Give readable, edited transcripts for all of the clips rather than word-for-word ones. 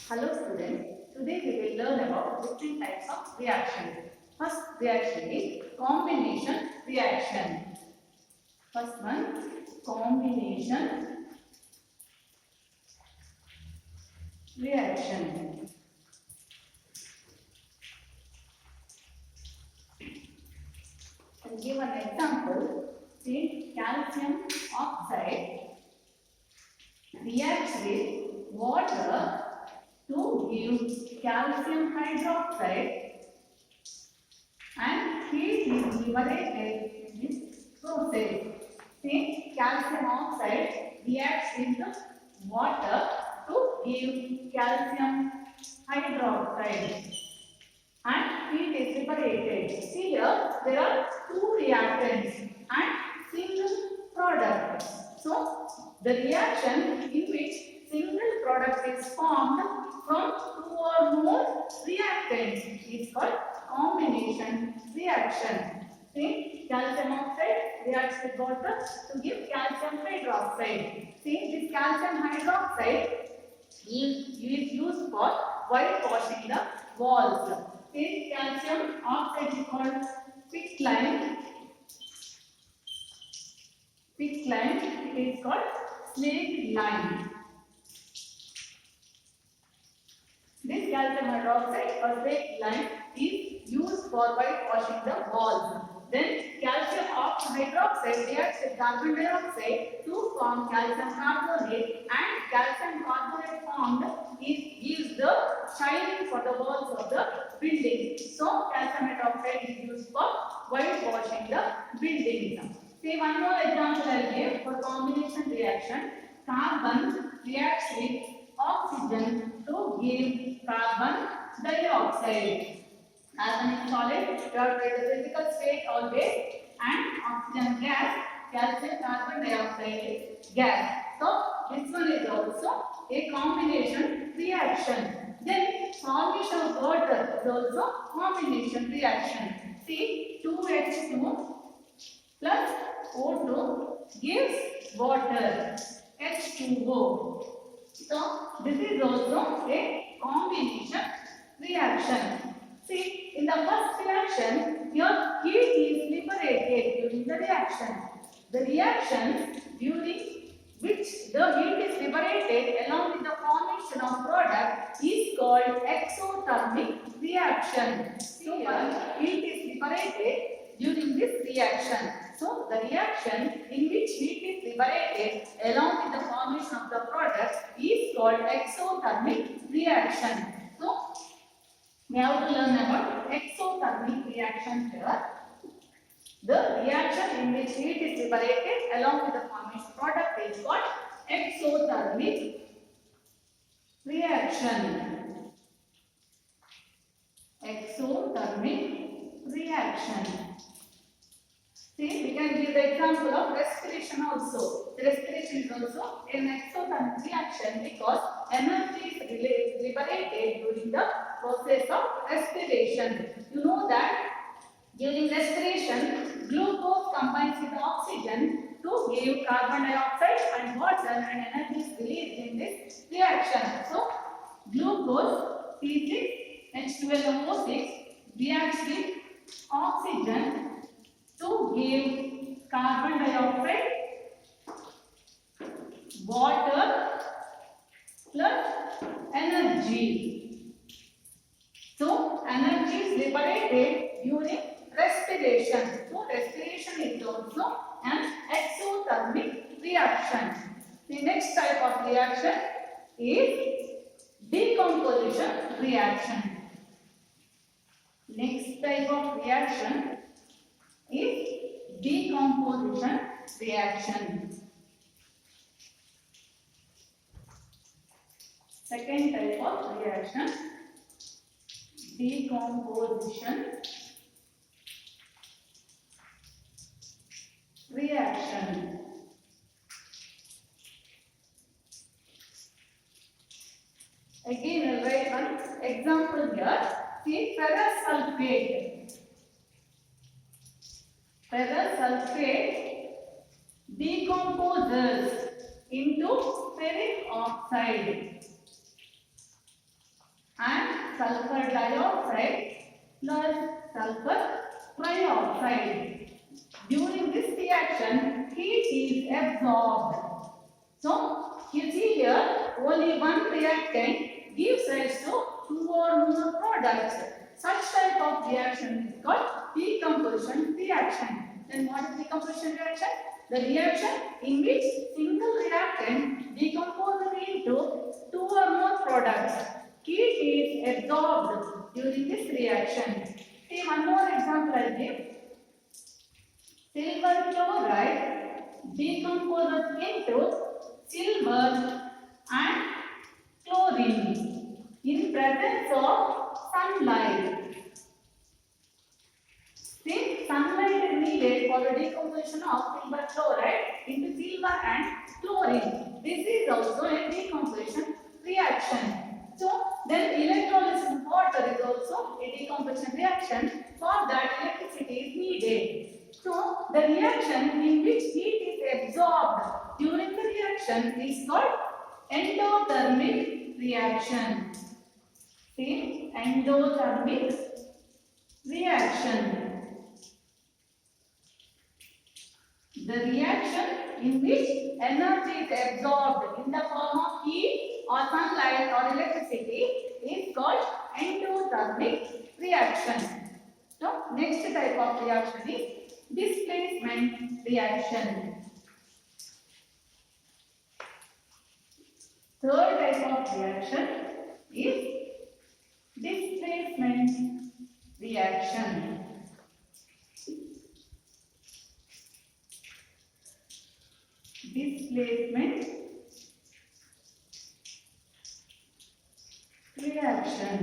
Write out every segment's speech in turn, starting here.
Hello students, today we will learn about different types of reaction. First reaction is combination reaction. First one, combination reaction. I'll give an example. See, calcium oxide reacts with water to give calcium hydroxide and heat is liberated in this process. See, calcium oxide reacts with water to give calcium hydroxide and heat is liberated. See here, there are two reactants and single product. So, the reaction in which single product is formed from two or more reactants is called combination reaction. See, calcium oxide reacts with water to give calcium hydroxide. See, this calcium hydroxide is used for whitewashing the walls. This calcium oxide is called quicklime. Quicklime, it is called slate lime. This calcium hydroxide or slate lime is used for whitewashing the walls. Then calcium hydroxide reacts with carbon dioxide to form calcium carbonate, and calcium carbonate formed gives the shining for the walls of the building. So calcium hydroxide is used for whitewashing the buildings. See, one more example I will give for combination reaction. Carbon reacts with oxygen to give carbon dioxide. Carbon is solid, you have the physical state always, and oxygen gas, calcium carbon dioxide is gas. So this one is also a combination reaction. Then formation of water is also combination reaction. See, 2H2 plus O2 gives water, H2O. So this is also a combination reaction. See, in the first reaction, your heat is liberated during the reaction. The reaction during which the heat is liberated along with the formation of product is called exothermic reaction. So, heat is liberated during this reaction. So, the reaction in which heat is liberated along with the formation of the product is called exothermic reaction. So, we have to learn about exothermic reaction here. The reaction in which heat is liberated along with the formation product is called exothermic reaction. Exothermic reaction. See, we can give the example of respiration also. The respiration is also an exothermic reaction because energy is liberated during the process of respiration. You know that during respiration, glucose combines with oxygen to give carbon dioxide and water, and energy is released in this reaction. So, glucose C6H12O6 reacts with oxygen to give carbon dioxide, water plus energy. So, energy is liberated during respiration. So, respiration is also an exothermic reaction. The next type of reaction is decomposition reaction. Next type of reaction is decomposition reaction. Second type of reaction, decomposition reaction. Again, I'll write one example here. See, ferrous sulfate. Ferrous sulfate decomposes into ferric oxide. sulfur dioxide plus sulfur trioxide. During this reaction, heat is absorbed. So, you see here, only one reactant gives rise to two or more products. Such type of reaction is called decomposition reaction. Then what is decomposition reaction? The reaction in which single reactant decomposes into two or more products. Heat is absorbed during this reaction. See one more example I give. Silver chloride decomposes into silver and chlorine in presence of sunlight. Since sunlight is needed for the decomposition of silver chloride into silver and chlorine, this is also a decomposition reaction. So, then electrolysis of water is also a decomposition reaction. For that, electricity is needed. So, the reaction in which heat is absorbed during the reaction is called endothermic reaction. See, endothermic reaction. The reaction in which energy is absorbed in the form of heat or sunlight or electricity is called endothermic reaction. So, next type of reaction is displacement reaction. Third type of reaction is displacement reaction. Displacement reaction.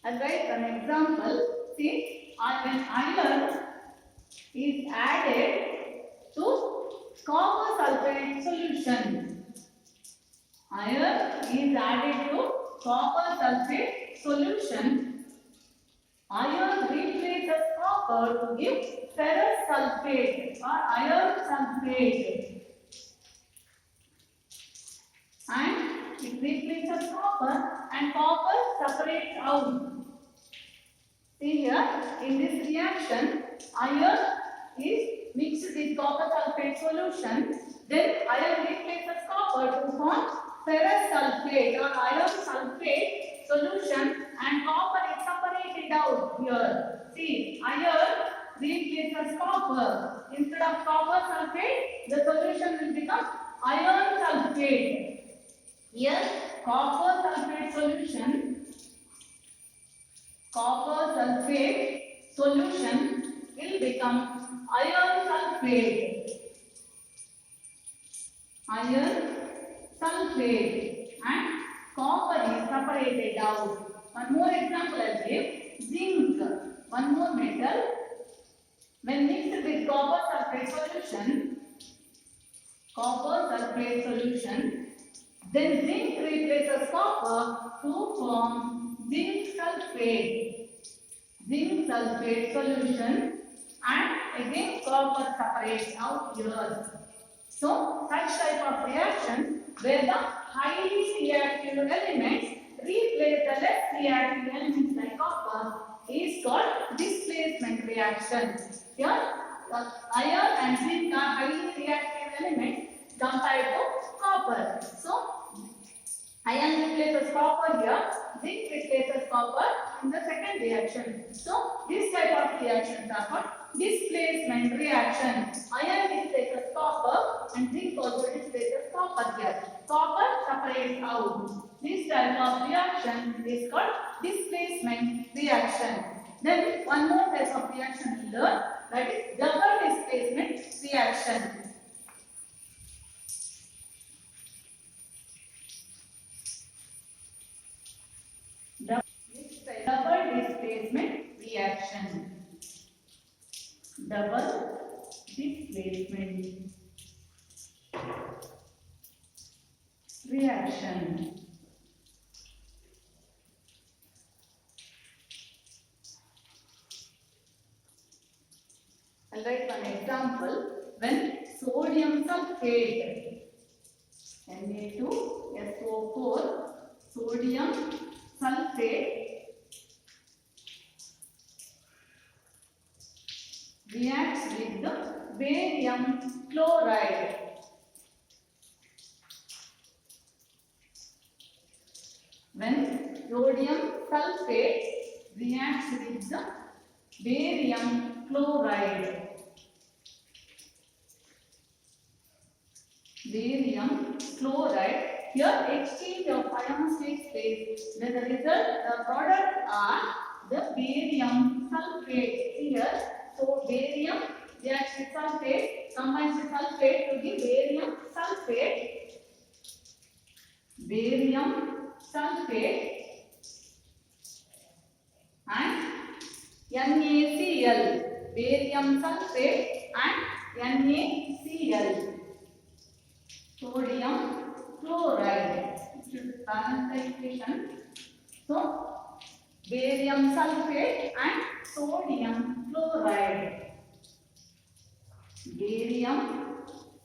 I'll write an example. See, when iron is added to copper sulfate solution. Iron is added to copper sulfate solution. Iron replaces copper to give ferrous sulfate or iron sulfate. And it replaces copper and copper separates out. See here, in this reaction, iron is mixed with copper sulfate solution. Then iron replaces copper to form ferrous sulfate or iron sulfate solution, and copper is separated out here. See, iron replaces copper. Instead of copper sulfate, the solution will become iron sulfate. Here, copper sulfate solution will become iron sulfate. Iron sulfate and copper is separated out. One more example I give. Zinc, one more metal. When mixed with copper sulfate solution, then zinc replaces copper to form zinc sulfate solution, and again copper separates out here. So, such type of reaction where the highly reactive elements replace the less reactive elements like copper is called displacement reaction. Here, iron and zinc are highly reactive elements compared to copper. So, iron replaces copper here, zinc replaces copper in the second reaction. So, this type of reactions are called displacement reaction. Iron displaces copper and zinc also displaces copper here. Copper separates out. This type of reaction is called displacement reaction. Then one more type of reaction we learn, that is double displacement reaction. Double displacement reaction. Double displacement reaction. I'll write one example. When sodium sulfate Na2SO4 sodium sulfate reacts with the barium chloride. When rhodium sulfate reacts with the barium chloride, here exchange of ions takes place. When the result, the product are the barium sulfate. Here, so barium reacts with sulfate, combines with sulfate to give barium sulfate. Barium sulfate and NaCl. Barium sulfate and NaCl. Sodium chloride. Balance the equation. So, barium sulfate and sodium chloride. Barium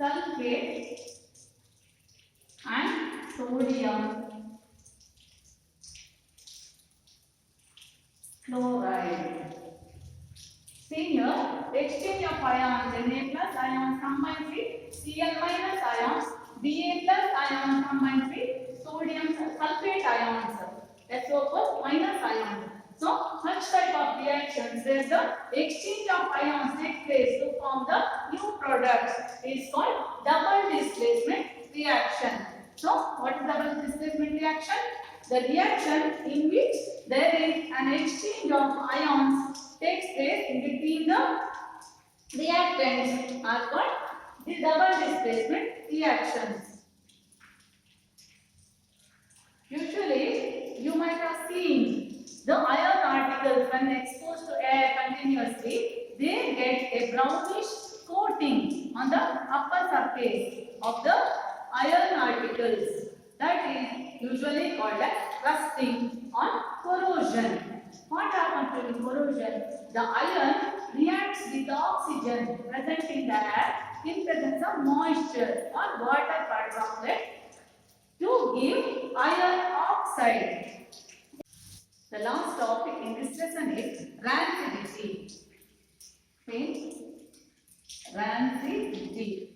sulfate and sodium chloride. See here, exchange of ions, Na plus ions combines with Cl minus ions, Ba plus ions combines with sodium sulfate ions, SO4 minus ions. So, such type of reactions where the exchange of ions takes place to form the new products is called double displacement reaction. So, what is double displacement reaction? The reaction in which there is an exchange of ions takes place in between the reactants are called the double displacement reactions. Usually, you might have seen the iron particles when exposed to air continuously, they get a brownish coating on the upper surface of the iron particles. That is usually called as rusting or corrosion. What happens during corrosion? The iron reacts with the oxygen present in the air in presence of moisture or water droplet to give iron oxide. The last topic in this lesson is rancidity. Okay? Rancidity.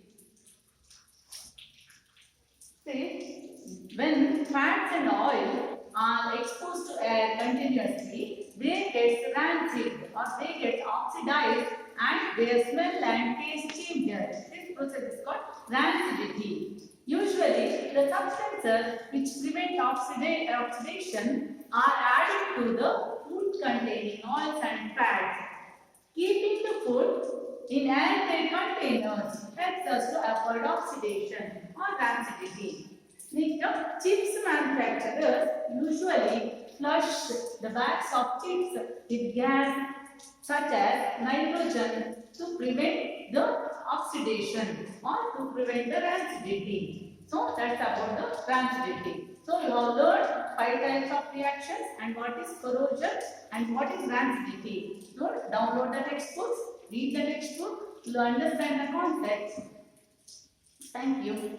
See, when fats and oil are exposed to air continuously, they get rancid or they get oxidized and their smell and taste changes. This process is called rancidity. Usually, the substances which prevent oxidation are added to the food containing oils and fats. Keeping the food in airtight containers helps us to avoid oxidation or rancidity. Next, chips manufacturers usually flush the bags of chips with gas such as nitrogen to prevent the oxidation or to prevent the rancidity. So that's about the rancidity. So you have learned 5 types of reactions and what is corrosion and what is rancidity. So download the textbooks, read the textbook to understand the concepts. Thank you.